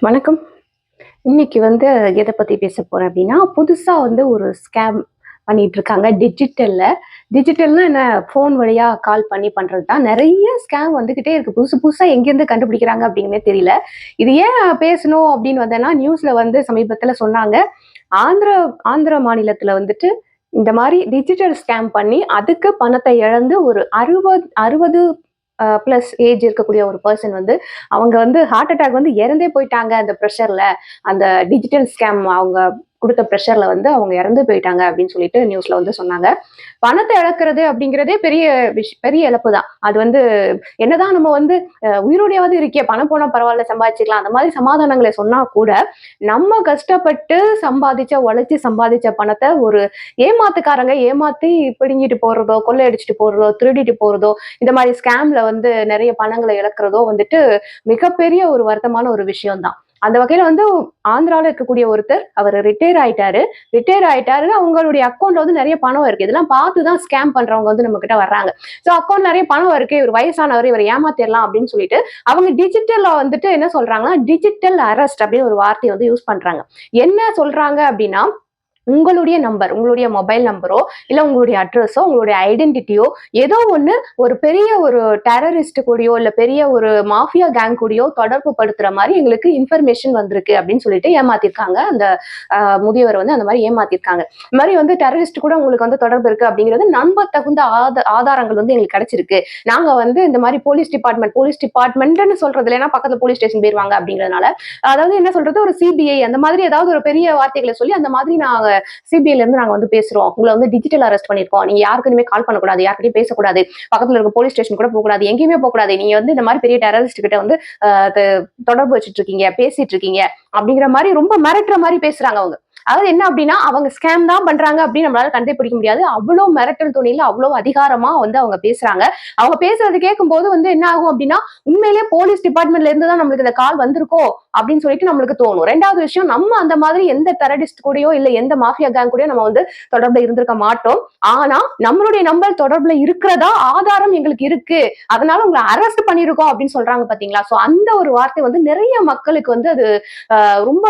வணக்கம். இன்னைக்கு எத பத்தி பேச போறேன் அப்டின்னா, புதுசா ஒரு ஸ்கேம் பண்ணிட்டு இருக்காங்க டிஜிட்டல்ல. டிஜிட்டல்னா என்ன? ஃபோன் வழியா கால் பண்ணி பண்றது தான். நெறைய ஸ்கேம் வந்துகிட்டே இருக்கு. புதுசு புதுசா எங்கேருந்து கண்டுபிடிக்கிறாங்க அப்டின்னே தெரியல. இது ஏன் பேசணும் அப்டின்னு வந்தேன்னா, நியூஸ்ல சமீபத்தில சொன்னாங்க. ஆந்திர ஆந்திர மாநிலத்தில இந்த மாரி டிஜிட்டல் ஸ்கேம் பண்ணி, அதுக்கு பணத்த இழந்து ஒரு 60 பிளஸ் ஏஜ் இருக்கக்கூடிய ஒரு பெர்சன் அவங்க ஹார்ட் அட்டாக் இறந்தே போயிட்டாங்க அந்த பிரஷர்ல. அந்த டிஜிட்டல் ஸ்கேம் அவங்க குடுத்த பிரஷர்ல அவங்க இறந்து போயிட்டாங்க அப்படின்னு சொல்லிட்டு நியூஸ்ல சொன்னாங்க. பணத்த இழக்கிறது அப்படிங்கிறதே பெரிய இழப்பு தான். அது என்னதான் நம்ம உயிரோடையாவது இருக்கே, பணம் போனா பரவால்ல சம்பாதிச்சுக்கலாம். அந்த மாதிரி சமாதானங்கள சொன்னா கூட, நம்ம கஷ்டப்பட்டு உழைச்சு சம்பாதிச்ச பணத்த ஒரு ஏமாத்துக்காரங்க ஏமாத்தி பிடுங்கிட்டு போறதோ, கொள்ளையடிச்சுட்டு போறதோ, திருடிட்டு போறதோ, இந்த மாரி ஸ்கேம்ல நெறைய பணங்கள இழக்கிறதோ மிகப்பெரிய ஒரு வருத்தமான ஒரு விஷயம் தான். அந்த வகையில ஆந்திரால இருக்கக்கூடிய ஒருத்தர் அவர் ரிட்டயர் ஆயிட்டாரு. ரிட்டயர் ஆயிட்டாரு. அவங்களுடைய அக்கவுண்ட்ல நெறைய பணம் இருக்கு. இதெல்லாம் பார்த்து தான் ஸ்கேம் பண்றவங்க நம்ம கிட்ட வர்றாங்க. சோ அக்கவுண்ட்ல நெறைய பணம் இருக்கு. இவர் வயசானவர், இவர ஏமாத்திரலாம் அப்படின்னு சொல்லிட்டு, அவங்க டிஜிட்டல்ல என்ன சொல்றாங்கன்னா, டிஜிட்டல் அரெஸ்ட் அப்படின்னு ஒரு வார்த்தைய யூஸ் பண்றாங்க. என்ன சொல்றாங்க அப்படின்னா, உங்களுடைய நம்பர், உங்களுடைய மொபைல் நம்பரோ, இல்ல உங்களுடைய அட்ரஸோ, உங்களுடைய ஐடென்டிட்டியோ ஏதோ ஒண்ணு ஒரு பெரிய ஒரு டெரரிஸ்ட் கூடயோ, இல்ல பெரிய ஒரு மாஃபியா கேங் கூடயோ தொடர்பு படுத்துற மாரி எங்களுக்கு இன்ஃபர்மேஷன் வந்திருக்கு அப்படின்னு சொல்லிட்டு ஏமாத்திருக்காங்க. அந்த முதியவர் அந்த மாரி ஏமாத்திருக்காங்க. இந்த மாரி டெரரிஸ்ட் கூட உங்களுக்கு தொடர்பு இருக்கு அப்படிங்கிறது நம்பத்தகுந்த ஆதாரங்கள் எங்களுக்கு கிடைச்சிருக்கு. நாங்க இந்த மாரி போலீஸ் டிபார்ட்மெண்ட்ன்னு சொல்றது இல்லைன்னா பக்கத்துல போலீஸ் ஸ்டேஷன் போயிருவாங்க அப்படிங்கிறதுனால, அதாவது என்ன சொல்றது, ஒரு சிபிஐ அந்த மாதிரி ஏதாவது ஒரு பெரிய வார்த்தைகளை சொல்லி அந்த மாதிரி நாங்க சிபிஐல இருந்து நாங்க பேசுறோம். உங்களை டிஜிட்டல் அரெஸ்ட் பண்ணிருக்கோம். நீங்க யாருக்குமே கால் பண்ணக்கூடாது, யார்கிட்டயும் பேசக்கூடாது, பக்கத்துல இருக்க போலீஸ் ஸ்டேஷன் கூட போகக்கூடாது, எங்கேயுமே போகக்கூடாது. நீங்க இந்த மாதிரி பெரிய டெரரிஸ்ட் கிட்ட தொடர்பு வச்சுட்டு இருக்கீங்க, பேசிட்டு இருக்கீங்க அப்படிங்கிற மாதிரி ரொம்ப மிரட்டுற மாதிரி பேசுறாங்க அவங்க. அதாவது என்ன அப்படின்னா, அவங்க ஸ்கேம் தான் பண்றாங்க அப்படின்னு நம்மளால கண்டுபிடிக்க முடியாது. அவ்வளவு மிரட்டல் துணியில அவ்வளவு அதிகாரமா அவங்க பேசுறாங்க. அவங்க பேசுறது கேட்கும் போது என்ன ஆகும் அப்படின்னா, உண்மையிலேயே போலீஸ் டிபார்ட்மெண்ட்ல இருந்து தான் நம்மளுக்கு இந்த கால் வந்திருக்கோ அப்படின்னு சொல்லிட்டு நம்மளுக்கு தோணும். ரெண்டாவது விஷயம், நம்ம அந்த மாதிரி எந்த டெரரிஸ்ட் கூடயோ இல்ல எந்த மாஃபியா கேங் கூடயோ நம்ம தொடர்புல இருந்திருக்க மாட்டோம். ஆனா நம்மளுடைய நம்பர் தொடர்புல இருக்கிறதா ஆதாரம் எங்களுக்கு இருக்கு, அதனால உங்களை அரெஸ்ட் பண்ணிருக்கோம் அப்படின்னு சொல்றாங்க பாத்தீங்களா. சோ அந்த ஒரு வார்த்தை நிறைய மக்களுக்கு அது ரொம்ப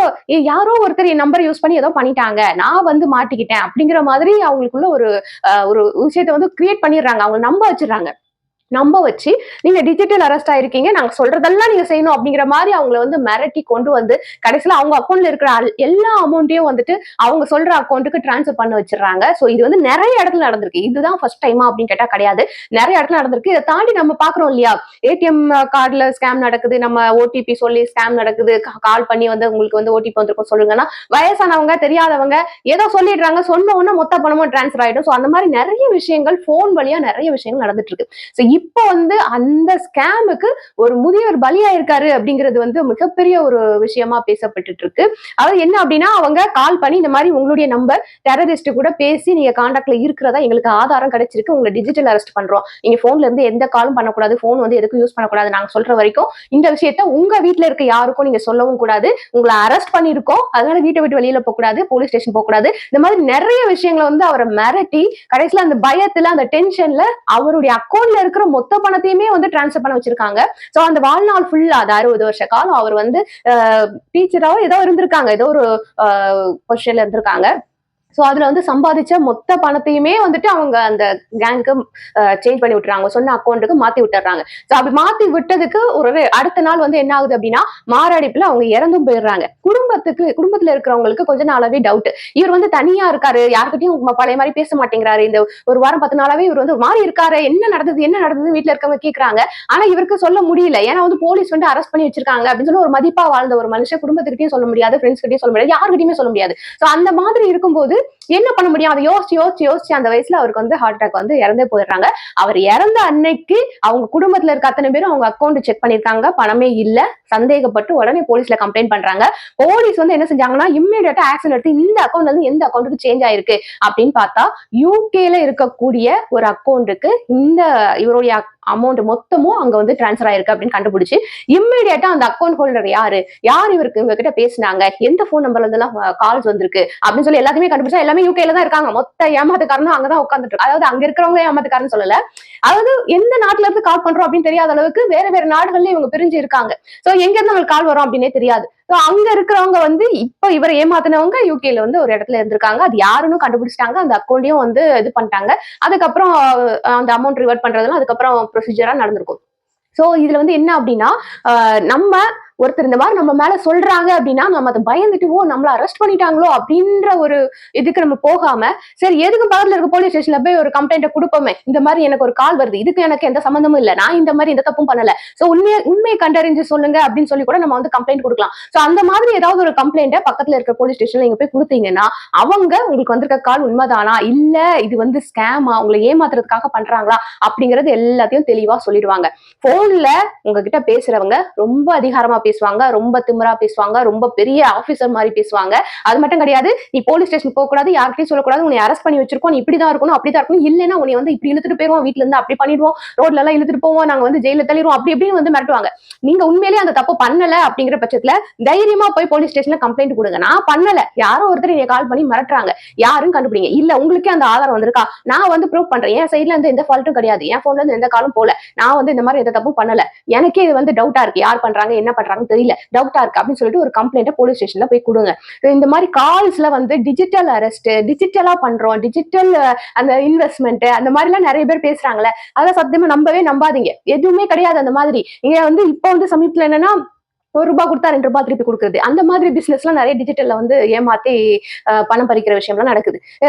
யாரோ ஒருத்தர் என் நம்பர் யூஸ் பண்ணி ஏதோ பண்ணிட்டாங்க, நான் மாட்டிக்கிட்டேன் அப்படிங்கிற மாதிரி அவங்களுக்குள்ள ஒரு விஷயத்தை கிரியேட் பண்ணிடுறாங்க. அவங்க நம்ப வச்சிடறாங்க. நம்ப வச்சு நீங்க டிஜிட்டல் அரெஸ்ட் ஆயிருக்கீங்க, நாங்க சொல்றதெல்லாம் நீங்க செய்யணும் அப்படிங்கிற மாதிரி அவங்கள மிரட்டி கொண்டு கடைசியில அவங்க அக்கௌண்ட்ல இருக்கிற எல்லா அமௌண்ட்டையும் அவங்க சொல்ற அக்கௌண்ட்டுக்கு டிரான்ஸ்ஃபர் பண்ண வச்சிடுறாங்க. சோ இது நிறைய இடத்துல நடந்திருக்கு. இதுதான் ஃபர்ஸ்ட் டைமா அப்படின்னு கேட்டா கிடையாது. நிறைய இடத்துல நடந்திருக்கு. இதை தாண்டி நம்ம பாக்குறோம் இல்லையா, ஏடிஎம் கார்டுல ஸ்கேம் நடக்குது, நம்ம ஓடிபி சொல்லி ஸ்கேம் நடக்குது, கால் பண்ணி உங்களுக்கு ஓடிபி வந்திருக்கும் சொல்லுங்கன்னா, வயசானவங்க தெரியாதவங்க ஏதோ சொல்லிடுறாங்க, சொன்ன உடனே மொத்த பணமும் டிரான்ஸ்ஃபர் ஆயிடும். சோ அந்த மாதிரி நிறைய விஷயங்கள் போன் வழியா நிறைய விஷயங்கள் நடந்துட்டு இருக்கு. சோ இப்போ அந்த ஸ்கேமுக்கு ஒரு முதியவர் பலியாயிருக்காரு அப்படிங்கிறது மிகப்பெரிய ஒரு விஷயமா பேசப்பட்டுட்டு இருக்கு. அதாவது என்ன அப்படின்னா, அவங்க கால் பண்ணி இந்த மாதிரி உங்களுடைய நம்பர் டெரரிஸ்ட் கூட பேசி நீங்க கான்டாக்ட்ல இருக்கிறதா எங்களுக்கு ஆதாரம் கிடைச்சிருக்கு, உங்களை டிஜிட்டல் அரெஸ்ட் பண்றோம், நீங்க போன்ல இருந்து எந்த காலும் பண்ணக்கூடாது, போன் எதுக்கும் யூஸ் பண்ணக்கூடாது, நாங்க சொல்ற வரைக்கும் இந்த விஷயத்த உங்க வீட்டுல இருக்க யாருக்கும் நீங்க சொல்லவும் கூடாது, உங்களை அரெஸ்ட் பண்ணிருக்கோம், அதனால வீட்டை விட்டு வெளியில போக கூடாது, போலீஸ் ஸ்டேஷன் போக கூடாது, இந்த மாதிரி நிறைய விஷயங்களை அவரை மிரட்டி கடைசியில அந்த பயத்துல அந்த டென்ஷன்ல அவருடைய அக்கௌண்ட்ல இருக்கிற மொத்த பணத்தையுமே டிரான்ஸ்ஃபர் பண்ண வச்சிருக்காங்க. சோ அந்த வாழ்நாள் ஃபுல்லா அது 60 வருஷ காலம் அவர் டீச்சராவோ ஏதோ இருந்திருக்காங்க, ஏதோ ஒரு பொசிஷன்ல இருந்திருக்காங்க. சோ அதுல சம்பாதிச்ச மொத்த பணத்தையுமே அவங்க அந்த கேங்குக்கு சேஞ்ச் பண்ணி விட்டுறாங்க, சொன்ன அக்கௌண்ட்டுக்கு மாத்தி விட்டுறாங்க. சோ அப்படி மாத்தி விட்டதுக்கு ஒரு அடுத்த நாள் என்ன ஆகுது அப்படின்னா, மாரடைப்புல அவங்க இறந்தும் போயிடுறாங்க. குடும்பத்துல இருக்கிறவங்களுக்கு கொஞ்ச நாளாவே டவுட், இவர் தனியா இருக்காரு, யாருக்கிட்டையும் பழைய மாதிரி பேச மாட்டேங்கிறாரு, இந்த ஒரு வாரம் 10 நாளாவே இவர் மாறி இருக்காரு, என்ன நடந்தது வீட்டுல இருக்கவங்க கேக்குறாங்க. ஆனா இவருக்கு சொல்ல முடியல, ஏன்னா போலீஸ் அரெஸ்ட் பண்ணி வச்சிருக்காங்க அப்படின்னு சொல்லி ஒரு மதிப்பா வாழ்ந்த ஒரு மனுஷன் குடும்பத்துக்கிட்டையும் சொல்ல முடியாது, ஃப்ரெண்ட்ஸ் கிட்டையும் சொல்ல முடியாது, யாருக்கிட்டையுமே சொல்ல முடியாது. சோ அந்த மாதிரி இருக்கும்போது என்ன பண்ண முடியும், அதை யோசிச்சு அந்த வயசுல அவருக்கு ஹார்ட் அட்டாக் இறந்தே போயிடுறாங்க. அவர் இறந்த அன்னைக்கு அவங்க குடும்பத்துல இருக்க அத்தனை பேரும் அவங்க அக்கௌண்ட் செக் பண்ணிருக்காங்க, பணமே இல்ல, சந்தேகப்பட்டு உடனே போலீஸ்ல கம்ப்ளைண்ட் பண்றாங்க. போலீஸ் என்ன செஞ்சாங்கன்னா, இம்மிடியட்டா ஆக்ஷன் எடுத்து இந்த அக்கௌண்ட்ல இருந்து எந்த அக்கௌண்ட்டுக்கு சேஞ்ச் ஆயிருக்கு அப்படின்னு பார்த்தா, யூகேல இருக்கக்கூடிய ஒரு அக்கௌண்ட்டுக்கு இந்த இவருடைய அமௌண்ட் மொத்தமும் அங்க டிரான்ஸ்ஃபர் ஆயிருக்கு அப்படின்னு கண்டுபிடிச்சு, இம்மிடியட்டா அந்த அக்கௌண்ட் ஹோல்டர் யார் இவருக்கு இவங்க கிட்ட பேசினாங்க, எந்த போன் நம்பர்ல இருந்து எல்லாம் கால்ஸ் வந்திருக்கு அப்படின்னு சொல்லி எல்லாத்தையுமே கண்டுபிடிச்சா எல்லாமே யூகேல தான் இருக்காங்க. மொத்த ஏமாத்துக்காரனும் அங்கதான் உட்கார்ந்துட்டு இருக்கு. அதாவது அங்க இருக்கிறவங்க ஏமாத்துக்காரன்னு சொல்லல, அதாவது எந்த நாட்டுல இருந்து கால் பண்றோம் அப்படின்னு தெரியாத அளவுக்கு வேற வேற நாடுகள்ல இவங்க பிரிஞ்சு இருக்காங்க. சோ எங்க இருந்து உங்களுக்கு கால் வரும் அப்படின்னே தெரியாது. ஸோ அங்க இருக்கிறவங்க வந்து இப்ப இவரை ஏமாத்தினவங்க யூகேல வந்து ஒரு இடத்துல இருந்திருக்காங்க. அது யாருன்னு கண்டுபிடிச்சிட்டாங்க. அந்த அக்கௌண்ட்டையும் வந்து இது பண்ணிட்டாங்க. அதுக்கப்புறம் அந்த அமௌண்ட் ரிவர்ட் பண்றதெல்லாம் அதுக்கப்புறம் ப்ரொசீஜரா நடந்திருக்கும். சோ இதுல வந்து என்ன அப்படின்னா நம்ம ஒருத்தர் இந்த மாதிரி நம்ம மேல சொல்றாங்க அப்படின்னா நம்ம அதை பயந்துட்டு ஓ நம்மள அரெஸ்ட் பண்ணிட்டாங்களோ அப்படின்ற ஒரு இதுக்கு நம்ம போகாம சரி எதுக்கு பக்கத்துல இருக்க போலீஸ் ஸ்டேஷன்ல போய் ஒரு கம்ப்ளைண்ட் கொடுப்போமே இந்த மாதிரி எனக்கு ஒரு கால் வருது இதுக்கு எனக்கு எந்த சம்பந்தமும் இல்ல நான் இந்த மாதிரி எந்த தப்பும் பண்ணல சோ உண்மையை கண்டறிஞ்சு சொல்லுங்க அப்படின்னு சொல்லி கூட நம்ம வந்து கம்ப்ளைண்ட் கொடுக்கலாம் சோ அந்த மாதிரி ஏதாவது ஒரு கம்ப்ளைண்ட்டை பக்கத்துல இருக்க போலீஸ் ஸ்டேஷன்ல நீங்க போய் கொடுத்தீங்கன்னா அவங்க உங்களுக்கு வந்திருக்க கால் உண்மைதானா இல்ல இது வந்து ஸ்கேமா உங்களை ஏமாத்துறதுக்காக பண்றாங்களா அப்படிங்கறது எல்லாத்தையும் தெளிவா சொல்லிடுவாங்க போன்ல உங்ககிட்ட பேசுறவங்க ரொம்ப அதிகாரமா பேசுவாங்க ரொம்ப திமிரா பேசுவாங்க ரொம்ப பெரிய ஆபீசர் மாதிரி பேசுவாங்க அது மட்டும் கிடையாது நீ போலீஸ் ஸ்டேஷன் போக கூடாது யார்கிட்டயும் சொல்லக்கூடாது உன்னை அரெஸ்ட் பண்ணி வச்சிருக்கோம் நீ இப்படிதான் இருக்கணும் அப்படிதான் இருக்கணும் இல்லைன்னா உன்னை வந்து இப்படி இழுத்துட்டு போயிருவோம் வீட்டுல இருந்து அப்படி பண்ணிடுவோம் ரோட்ல எல்லாம் இழுத்துட்டு போவோம் நாங்க வந்து ஜெயில தள்ளிடுவோம் அப்படி இப்படின்னு வந்து மிரட்டுவாங்க நீங்க உண்மையிலேயே அந்த தப்பு பண்ணல அப்படிங்கிற பட்சத்துல தைரியமா போய் போலீஸ் ஸ்டேஷன்ல கம்ப்ளைண்ட் கொடுங்க நான் பண்ணல யாரோ ஒருத்தர் நீங்க கால் பண்ணி மிரட்டுறாங்க யாரும் கண்டுபிடிங்க இல்ல உங்களுக்கே அந்த ஆதாரம் வந்திருக்கா நான் வந்து ப்ரூவ் பண்றேன் என் சைட்ல இருந்து எந்த ஃபால்ட்டும் கிடையாது என் போன்ல இருந்து எந்த காலும் போல நான் வந்து இந்த மாதிரி எந்த தப்பும் பண்ணல எனக்கே இது வந்து டவுட்டா இருக்கு யார் பண்றாங்க என்ன பண்றாங்கன்னு தெரியல டவுட்டா இருக்கு அப்படின்னு சொல்லிட்டு ஒரு கம்ப்ளைண்ட் போலீஸ் ஸ்டேஷன்ல போய் கொடுங்க இந்த மாதிரி கால்ஸ்ல வந்து டிஜிட்டல் அரெஸ்ட் டிஜிட்டலா பண்றோம் டிஜிட்டல் அந்த இன்வெஸ்ட்மெண்ட் அந்த மாதிரி எல்லாம் நிறைய பேர் பேசுறாங்களே அதான் சத்தியமா நம்பாதீங்க எதுவுமே கிடையாது அந்த மாதிரி நீங்க வந்து இப்ப வந்து சமீபத்துல என்னன்னா ₹1 கொடுத்தா ₹2 திருப்பி கொடுக்குறது அந்த மாதிரி பிசினஸ் எல்லாம் நிறைய டிஜிட்டல்ல வந்து ஏமாத்தி பணம் பறிக்கிற விஷயம் எல்லாம் நடக்குது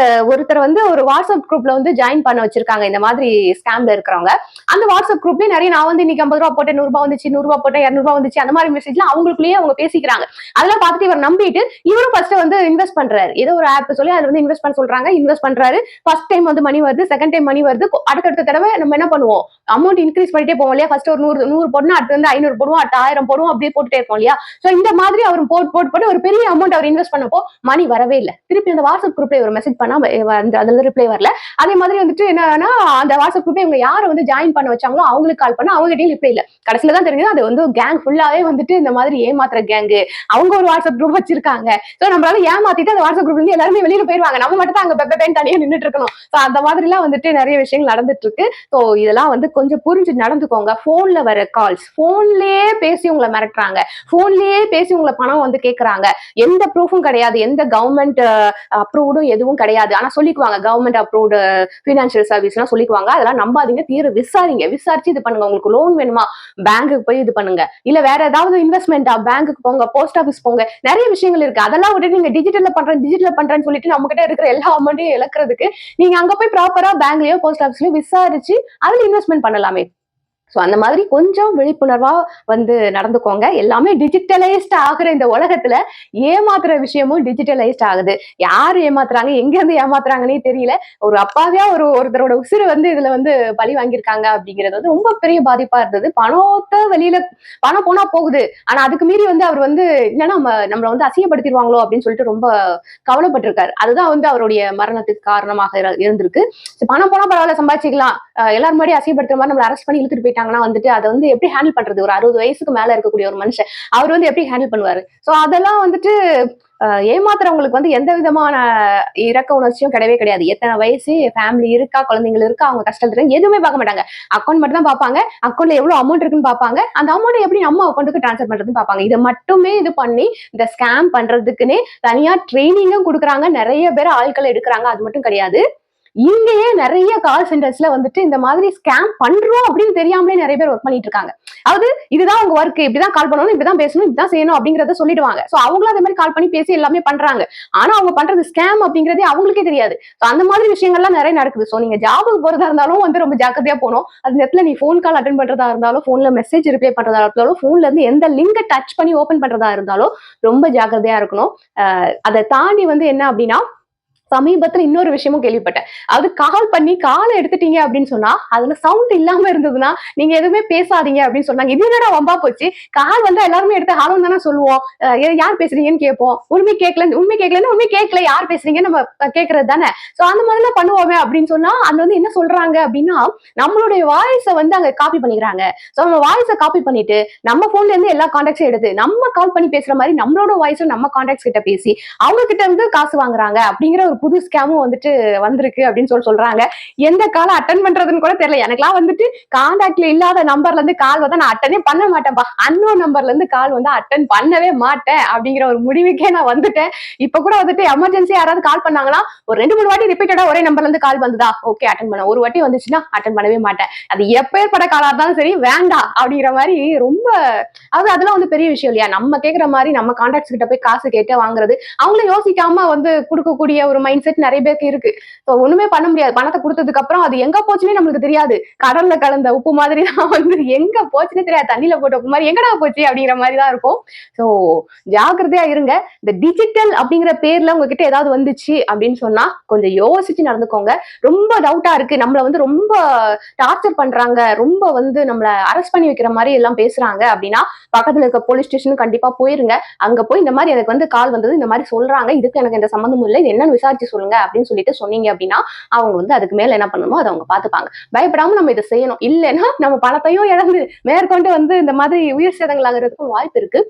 ஒருத்தர் வந்து ஒரு வாட்ஸ்அப் குரூப்ல வந்து ஜாயின் பண்ண வச்சிருக்காங்க இந்த மாதிரி ஸ்கேம்ல இருக்கிறவங்க அந்த வாட்ஸ்அப் குரூப்லயே நிறைய நான் வந்து இன்னைக்கு ₹50 போட்டேன் ₹100 வந்துச்சு ₹100 போட்டேன் ₹200 வந்துச்சு அந்த மாதிரி மெசேஜ்லாம் அவங்களுக்குள்ளேயே அவங்க பேசிக்கிறாங்க அதெல்லாம் பார்த்துட்டு இவர் நம்பிட்டு இவரும் ஃபர்ஸ்ட் வந்து இன்வெஸ்ட் பண்றாரு ஏதோ ஒரு ஆப் சொல்லி அதுல வந்து இன்வெஸ்ட் பண்ண சொல்றாங்க இன்வெஸ்ட் பண்றாரு ஃபர்ஸ்ட் டைம் வந்து மணி வருது செகண்ட் டைம் மணி வருது அடுத்தடுத்த தடவை நம்ம என்ன பண்ணுவோம் அமௌண்ட் இன்க்ரீஸ் பண்ணிட்டே போவோம் இல்லையா ஃபர்ஸ்ட் ஒரு 100 போடணும் அடுத்து வந்து 500 போடுவோம் அடுத்து 1000 போடுவோம் அப்படியே போட்டுட்டே இருப்போம் இல்லையா சோ இந்த மாதிரி அவர் போட்டு ஒரு பெரிய அமௌண்ட் அவர் இன்வெஸ்ட் பண்ணப்போ மணி வரவே இல்லை திருப்பி அந்த வாட்ஸ்அப் குரூப்ல ஒரு மெசேஜ் பண்ணா அதுல ரிப்ளை வரல அதே மாதிரி வந்துட்டு என்னன்னா அந்த வாட்ஸ்அப் குரூப்ல இவங்க யாரை வந்து ஜாயின் பண்ண வச்சாங்களோ அவங்களுக்கு கால் பண்ணா அவங்க கிட்டயும் ரிப்ளை இல்ல கடைசியில தான் தெரியுது அது வந்து கேங் ஃபுல்லாவே வந்துட்டு இந்த மாதிரி ஏமாத்துற கேங்கு அவங்க ஒரு வாட்ஸ்அப் குரூப் வச்சிருக்காங்க சோ நம்மளால ஏமாத்திட்டு அந்த வாட்ஸ்அப் குரூப்ல இருந்து எல்லாருமே வெளியில போயிருவாங்க நம்ம மட்டும் தான் அங்க பெப்பேன் தனியா நின்றுட்டு இருக்கணும் சோ அந்த மாதிரி எல்லாம் வந்துட்டு நிறைய விஷயங்கள் நடந்துட்டு இருக்கு சோ இதெல்லாம் வந்து கொஞ்சம் புரிஞ்சு நடந்துக்கோங்க போன்ல வர கால்ஸ் போன்லயே பேசி உங்களை மிரட்டுறாங்க போன்லயே பேசி உங்களை பணம் வந்து கேட்கறாங்க எந்த ப்ரூஃபும் கிடையாது எந்த கவர்மெண்ட் அப்ரூவ்டும் எதுவும் கிடையாது ஆனா சொல்லிக்குவாங்க கவர்மெண்ட் அப்ரூவ்டு பினான்சியல் சர்வீஸ் எல்லாம் சொல்லிக்குவாங்க அதெல்லாம் நம்பாதீங்க விசாரிச்சு இது பண்ணுங்க உங்களுக்கு லோன் வேணுமா பேங்க்குக்கு போய் இது பண்ணுங்க இல்ல வேற ஏதாவது இன்வெஸ்ட்மெண்டா பேங்க்குக்கு போங்க போஸ்ட் ஆபீஸ் போங்க நிறைய விஷயங்கள் இருக்கு அதெல்லாம் விட்டு நீங்க டிஜிட்டல்ல பண்றேன்னு சொல்லிட்டு நம்ம கிட்ட இருக்கிற எல்லா அமௌண்ட்டையும் இழக்கிறதுக்கு நீங்க அங்க போய் ப்ராப்பரா பேங்க்லயோ போஸ்ட் ஆபீஸ்லயோ விசாரிச்சு அதுல இன்வெஸ்ட்மெண்ட் பண்ணலாமே சோ அந்த மாதிரி கொஞ்சம் விழிப்புணர்வா வந்து நடந்துக்கோங்க எல்லாமே டிஜிட்டலைஸ்ட் ஆகுற இந்த உலகத்துல ஏமாத்துற விஷயமும் டிஜிட்டலைஸ்ட் ஆகுது யாரு ஏமாத்துறாங்க எங்க இருந்து ஏமாத்துறாங்கன்னே தெரியல ஒரு அப்பாவியா ஒருத்தரோட உசுறு வந்து இதுல வந்து பலி வாங்கியிருக்காங்க அப்படிங்கிறது வந்து ரொம்ப பெரிய பாதிப்பா இருந்தது பணத்தை வெளியில பணம் போனா போகுது ஆனா அதுக்கு மீறி வந்து அவர் வந்து என்னன்னா நம்மள வந்து அசிங்கப்படுத்திடுவாங்களோ அப்படின்னு சொல்லிட்டு ரொம்ப கவலைப்பட்டிருக்காரு அதுதான் வந்து அவருடைய மரணத்துக்கு காரணமாக இருந்திருக்கு பணம் போனா பரவாயில்ல சம்பாதிச்சிக்கலாம் எல்லாரும் முன்னாடி அசிங்கப்படுத்துற மாதிரி நம்மள அரெஸ்ட் பண்ணி இழுத்துட்டு போயிட்டாங்கன்னா வந்துட்டு அதை வந்து எப்படி ஹேண்டில் பண்றது ஒரு 60 வயசுக்கு மேல இருக்கக்கூடிய ஒரு மனுஷன் அவர் வந்து எப்படி ஹேண்டில் பண்ணுவாரு சோ அதெல்லாம் வந்துட்டு ஏமாத்துறவங்களுக்கு வந்து எந்த விதமான இரக்க உணர்ச்சியும் கிடையவே கிடையாது எத்தனை வயசு ஃபேமிலி இருக்கா குழந்தைகள் இருக்கா அவங்க கஷ்டத்துல எதுவுமே பார்க்க மாட்டாங்க அக்கௌண்ட் மட்டும் தான் பார்ப்பாங்க அக்கௌண்ட்ல எவ்வளவு அமௌண்ட் இருக்குன்னு பார்ப்பாங்க அந்த அமௌண்ட் எப்படி நம்ம அக்கௌண்ட்டுக்கு டிரான்ஸ்ஃபர் பண்றதுன்னு பார்ப்பாங்க இதை மட்டுமே இது பண்ணி இந்த ஸ்கேம் பண்றதுக்குன்னே தனியா ட்ரைனிங்கும் கொடுக்குறாங்க நிறைய பேர் ஆட்களை எடுக்கிறாங்க அது மட்டும் கிடையாது இங்கேயே நிறைய கால் சென்டர்ஸ்ல வந்துட்டு இந்த மாதிரி ஸ்கேம் பண்றோம் அப்படின்னு தெரியாமலே நிறைய பேர் ஒர்க் பண்ணிட்டு இருக்காங்க அதாவது இதுதான் உங்க ஒர்க் இப்படிதான் கால் பண்ணணும் இப்படிதான் பேசணும் இப்படிதான் செய்யணும் அப்படிங்கறத சொல்லிடுவாங்க சோ அவங்களும் அதே மாதிரி கால் பண்ணி பேசி எல்லாமே பண்றாங்க ஆனா அவங்க பண்றது ஸ்கேம் அப்படிங்கறதே அவங்களுக்கே தெரியாது சோ அந்த மாதிரி விஷயங்கள்லாம் நிறைய நடக்குது சோ நீங்க ஜாபுக்கு போறதா இருந்தாலும் வந்து ரொம்ப ஜாக்கிரதையா போகணும் அந்த இடத்துல நீ போன் கால் அட்டன் பண்றதா இருந்தாலும் போன்ல மெசேஜ் ரிப்ளை பண்றதா இருந்தாலும் போன்ல இருந்து எந்த லிங்கை டச் பண்ணி ஓபன் பண்றதா இருந்தாலும் ரொம்ப ஜாக்கிரதையா இருக்கணும் அதை தாண்டி வந்து என்ன அப்படின்னா சமீபத்துல இன்னொரு விஷயமும் கேள்விப்பட்டேன் அது கால் பண்ணி காலை எடுத்துட்டீங்க அப்படின்னு சொன்னா அதுல சவுண்ட் இல்லாம இருந்ததுன்னா நீங்க எதுவுமே பேசாதீங்க அப்படின்னு சொன்னாங்க இது என்னடா வம்பா போச்சு கால் வந்து எல்லாருமே எடுத்து ஹாலும் தானே சொல்லுவோம் யார் பேசுறீங்கன்னு கேட்போம் உண்மை கேட்கல யார் பேசுறீங்கன்னு நம்ம கேட்கறது தானே சோ அந்த மாதிரிலாம் பண்ணுவோமே அப்படின்னு சொன்னா அது வந்து என்ன சொல்றாங்க அப்படின்னா நம்மளுடைய வாய்ஸை வந்து அங்க காப்பி பண்ணிக்கிறாங்க சோ நம்ம வாய்ஸை காப்பி பண்ணிட்டு நம்ம போன்ல இருந்து எல்லா கான்டாக்ட்ஸும் எடுத்து நம்ம கால் பண்ணி பேசுற மாதிரி நம்மளோட வாய்ஸை நம்ம கான்டாக்ட்ஸ் கிட்ட பேசி அவங்க கிட்ட இருந்து காசு வாங்குறாங்க அப்படிங்கிற ஒரு ஒரு புது ஸ்கேமும் வந்துட்டு வந்திருக்கு அப்படின்னு சொல்றாங்க. எந்த கால அட்டன் பண்றதுன்னு கூட தெரியல. எனக்கெல்லாம் வந்துட்டு கான்டாக்ட்ல இல்லாத நம்பர்ல இருந்து கால் வந்தா நான் அட்டனே பண்ண மாட்டேன்ப்பா. அன்னோன் நம்பர்ல இருந்து கால் வந்தா அட்டன் பண்ணவே மாட்டேன் அப்படிங்கிற ஒரு முடிவுக்கே நான் வந்துட்டேன். இப்ப கூட வந்துட்டு எமர்ஜென்சி யாராவது கால் பண்ணாங்கன்னா ஒரு 2, 3 வாட்டி ரிப்பீட்டடா ஒரே நம்பர்ல இருந்து கால் வந்ததா ஓகே அட்டன் பண்ண. ஒரு வாட்டி வந்துச்சுன்னா அட்டன் பண்ணவே மாட்டேன். அது எப்பேற்பட்ட காலா இருந்தாலும் சரி வேண்டாம் அப்படிங்கிற மாதிரி ரொம்ப அதெல்லாம் வந்து பெரிய விஷயம் இல்லையா? நம்ம கேட்கிற மாதிரி நம்ம கான்டாக்ட்ஸ் கிட்ட போய் காசு கேட்டு வாங்குறது அவங்களும் யோசிக்காம வந்து கொடுக்கக்கூடிய ஒரு மைண்ட் செட் நிறைய பேருக்கு இருக்கு. ஒண்ணுமே பண்ண முடியாது. பணத்தை கொடுத்ததுக்கு அப்புறம் அது எங்க போச்சுன்னே நம்மளுக்கு தெரியாது. கடல்ல கலந்த உப்பு மாதிரி தான் வந்து எங்க போச்சுன்னே தெரியாது. தண்ணியில போட்ட உப்பு மாதிரி எங்கடா போச்சு அப்படிங்கிற மாதிரி தான் இருக்கும். சோ ஜாக்கிரதையா இருங்க. இந்த டிஜிட்டல் அப்படிங்கிற பேர்ல உங்ககிட்ட ஏதாவது வந்துச்சு அப்படின்னு சொன்னா கொஞ்சம் யோசிச்சு நடந்துக்கோங்க. ரொம்ப டவுட்டா இருக்கு, நம்மள வந்து ரொம்ப டார்ச்சர் பண்றாங்க, ரொம்ப வந்து நம்மள அரெஸ்ட் பண்ணி வைக்கிற மாதிரி எல்லாம் பேசுறாங்க அப்படின்னா பக்கத்துல இருக்க போலீஸ் ஸ்டேஷன் கண்டிப்பா போயிருங்க. அங்க போய் இந்த மாதிரி எனக்கு வந்து கால் வந்தது, இந்த மாதிரி சொல்றாங்க, இதுக்கு எனக்கு எந்த சம்மந்தமும் இல்லை, இது என்னன்னு விசாரிச்சு சொல்லுங்க அப்படின்னு சொல்லிட்டு சொன்னீங்க அப்படின்னா அவங்க வந்து அதுக்கு மேல என்ன பண்ணணுமோ அதை அவங்க பாத்துப்பாங்க. பயப்படாம நம்ம இதை செய்யணும். இல்லைன்னா நம்ம பணத்தையும் இழந்து மேற்கொண்டு வந்து இந்த மாதிரி உயிர் சேதங்கள் ஆகிறதுக்கும் வாய்ப்பு இருக்கு.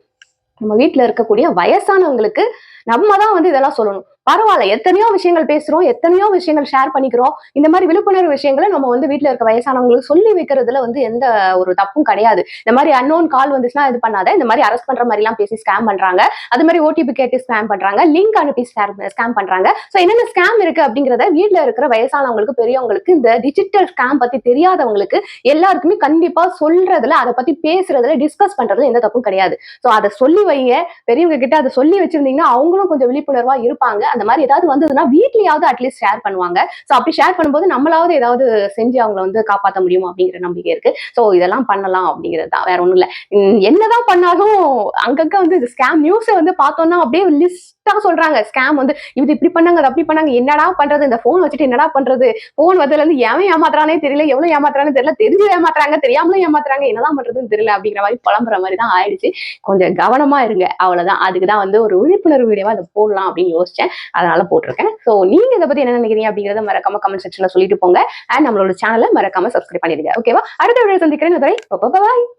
நம்ம வீட்டுல இருக்கக்கூடிய வயசானவங்களுக்கு நம்ம தான் வந்து இதெல்லாம் சொல்லணும். பரவாயில்ல, எத்தனையோ விஷயங்கள் பேசுறோம், எத்தனையோ விஷயங்கள் ஷேர் பண்ணிக்கிறோம். இந்த மாதிரி விழிப்புணர்வு விஷயங்களை நம்ம வந்து வீட்டுல இருக்க வயசானவங்களுக்கு சொல்லி வைக்கிறதுல வந்து எந்த ஒரு தப்பும் கிடையாது. இந்த மாதிரி அன்னோன் கால் வந்துச்சுன்னா இது பண்ணாத, இந்த மாதிரி அரெஸ்ட் பண்ற மாதிரி எல்லாம் பேசி ஸ்கேம் பண்றாங்க, அது மாதிரி ஓடிபி கேட்டு ஸ்கேம் பண்றாங்க, லிங்க் அனுப்பி ஸ்கேம் பண்றாங்க. சோ என்னென்ன ஸ்கேம் இருக்கு அப்படிங்கறத வீட்டுல இருக்கிற வயசானவங்களுக்கு, பெரியவங்களுக்கு, இந்த டிஜிட்டல் ஸ்கேம் பத்தி தெரியாதவங்களுக்கு எல்லாருக்குமே கண்டிப்பா சொல்றதுல, அதை பத்தி பேசுறதுல, டிஸ்கஸ் பண்றதுல எந்த தப்பும் கிடையாது. சோ அதை சொல்லி வைங்க. பெரியவங்க கிட்ட அதை சொல்லி வச்சிருந்தீங்கன்னா அவங்களும் கொஞ்சம் விழிப்புணர்வா இருப்பாங்க. அந்த மாதிரி ஏதாவது வந்ததுன்னா வீட்லயாவது அட்லீஸ்ட் ஷேர் பண்ணுவாங்க. சோ அப்படி ஷேர் பண்ணும்போது நம்மளாவது ஏதாவது செஞ்சு அவங்களை வந்து காப்பாற்ற முடியும் அப்படிங்கிற நம்பிக்கை இருக்கு. சோ இதெல்லாம் பண்ணலாம் அப்படிங்கிறது தான், வேற ஒண்ணும் இல்ல. என்னதான் பண்ணாலும் அங்கங்க வந்து ஸ்கேம் நியூஸ் வந்து பார்த்தோம்னா அப்படியே லிஸ்டா சொல்றாங்க. ஸ்கேம் வந்து இது இப்படி பண்ணாங்க, அது அப்படி பண்ணாங்க, என்னடா பண்றது, இந்த போன் வச்சுட்டு என்னடா பண்றது, போன் வந்ததுல இருந்து எவன் ஏமாத்துறானே தெரியல, எவ்வளவு ஏமாத்துறானு தெரியல, தெரிஞ்சு ஏமாத்துறாங்க, தெரியாமலும் ஏமாத்துறாங்க, என்னதான் பண்றதுன்னு தெரியல அப்படிங்கிற மாதிரி புலம்புற மாதிரி தான் ஆயிடுச்சு. கொஞ்சம் கவனமா இருங்க, அவ்வளவுதான். அதுக்குதான் வந்து ஒரு விழிப்புணர்வு வீடியோவா அதை போடலாம் அப்படின்னு யோசிச்சேன், அதனால போட்டிருக்கேன். சோ நீங்க இதை பத்தி என்ன நினைக்கிறீங்க அப்படிங்கறத மறக்காம கமெண்ட் செக்ஷன்ல சொல்லிட்டு போங்க. அண்ட் நம்மளோட சேனலை மறக்காம சப்ஸ்கிரைப் பண்ணிடுங்க. ஓகேவா? அடுத்த வீடியோ சந்திக்கிறேன். பாய்.